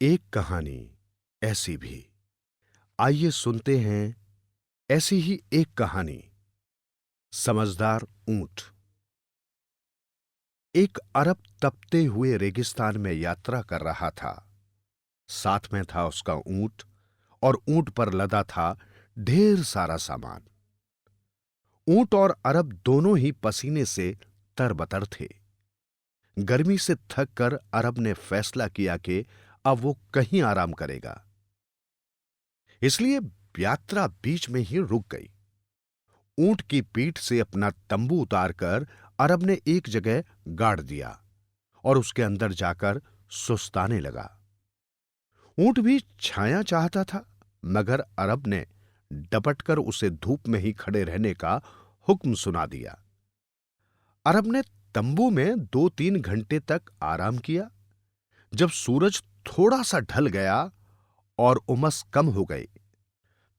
एक कहानी ऐसी भी। आइए सुनते हैं ऐसी ही एक कहानी। समझदार ऊंट। एक अरब तपते हुए रेगिस्तान में यात्रा कर रहा था। साथ में था उसका ऊंट और ऊंट पर लदा था ढेर सारा सामान। ऊंट और अरब दोनों ही पसीने से तरबतर थे। गर्मी से थक कर अरब ने फैसला किया कि अब वो कहीं आराम करेगा, इसलिए यात्रा बीच में ही रुक गई। ऊंट की पीठ से अपना तंबू उतारकर अरब ने एक जगह गाड़ दिया और उसके अंदर जाकर सुस्ताने लगा। ऊंट भी छाया चाहता था, मगर अरब ने डपटकर उसे धूप में ही खड़े रहने का हुक्म सुना दिया। अरब ने तंबू में 2-3 घंटे तक आराम किया। जब सूरज थोड़ा सा ढल गया और उमस कम हो गई,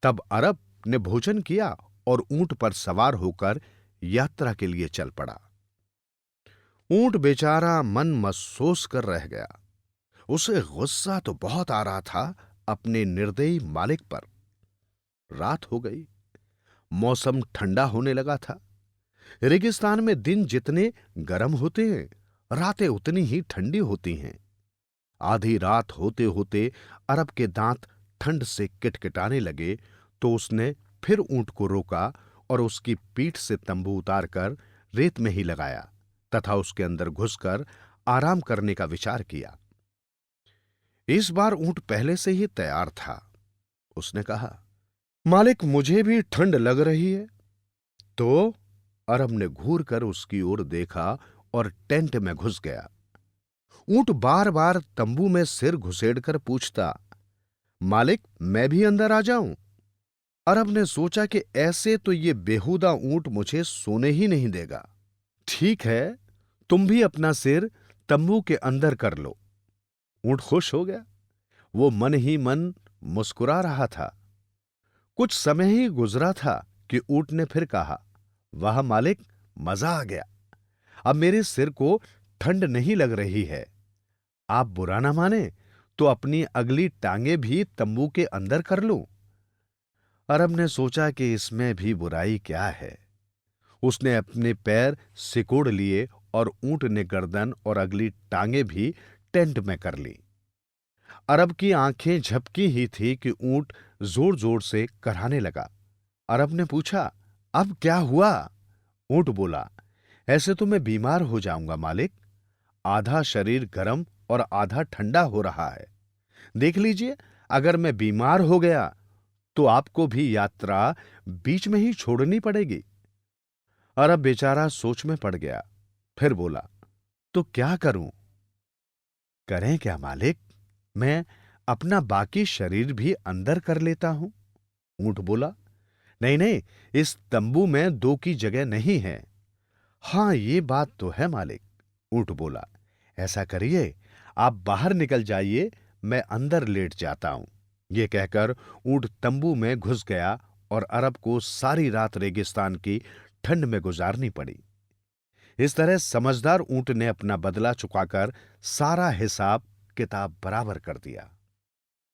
तब अरब ने भोजन किया और ऊंट पर सवार होकर यात्रा के लिए चल पड़ा। ऊंट बेचारा मन मसोस कर रह गया। उसे गुस्सा तो बहुत आ रहा था अपने निर्दयी मालिक पर। रात हो गई, मौसम ठंडा होने लगा था। रेगिस्तान में दिन जितने गर्म होते हैं, रातें उतनी ही ठंडी होती हैं। आधी रात होते होते अरब के दांत ठंड से किटकिटाने लगे, तो उसने फिर ऊंट को रोका और उसकी पीठ से तंबू उतारकर रेत में ही लगाया तथा उसके अंदर घुसकर आराम करने का विचार किया। इस बार ऊंट पहले से ही तैयार था। उसने कहा, मालिक, मुझे भी ठंड लग रही है। तो अरब ने घूर कर उसकी ओर देखा और टेंट में घुस गया। ऊंट बार बार तंबू में सिर घुसेड़कर पूछता, मालिक, मैं भी अंदर आ जाऊं? अरब ने सोचा कि ऐसे तो ये बेहुदा ऊंट मुझे सोने ही नहीं देगा। ठीक है, तुम भी अपना सिर तंबू के अंदर कर लो। ऊंट खुश हो गया। वो मन ही मन मुस्कुरा रहा था। कुछ समय ही गुजरा था कि ऊंट ने फिर कहा, वाह मालिक, मजा आ गया। अब मेरे सिर को ठंड नहीं लग रही है। आप बुरा ना माने तो अपनी अगली टांगे भी तंबू के अंदर कर लूं। अरब ने सोचा कि इसमें भी बुराई क्या है। उसने अपने पैर सिकोड़ लिए और ऊंट ने गर्दन और अगली टांगे भी टेंट में कर ली। अरब की आंखें झपकी ही थी कि ऊंट जोर जोर से कराहने लगा। अरब ने पूछा, अब क्या हुआ? ऊंट बोला, ऐसे तो मैं बीमार हो जाऊंगा मालिक। आधा शरीर गर्म और आधा ठंडा हो रहा है। देख लीजिए, अगर मैं बीमार हो गया तो आपको भी यात्रा बीच में ही छोड़नी पड़ेगी। अरब बेचारा सोच में पड़ गया। फिर बोला, तो क्या करूं? करें क्या मालिक? मैं अपना बाकी शरीर भी अंदर कर लेता हूं। ऊंट बोला, नहीं नहीं, इस तंबू में दो की जगह नहीं है। हां, ये बात तो है मालिक। ऊंट बोला, ऐसा करिए, आप बाहर निकल जाइए, मैं अंदर लेट जाता हूं। ये कहकर ऊंट तंबू में घुस गया और अरब को सारी रात रेगिस्तान की ठंड में गुजारनी पड़ी। इस तरह समझदार ऊंट ने अपना बदला चुकाकर सारा हिसाब किताब बराबर कर दिया।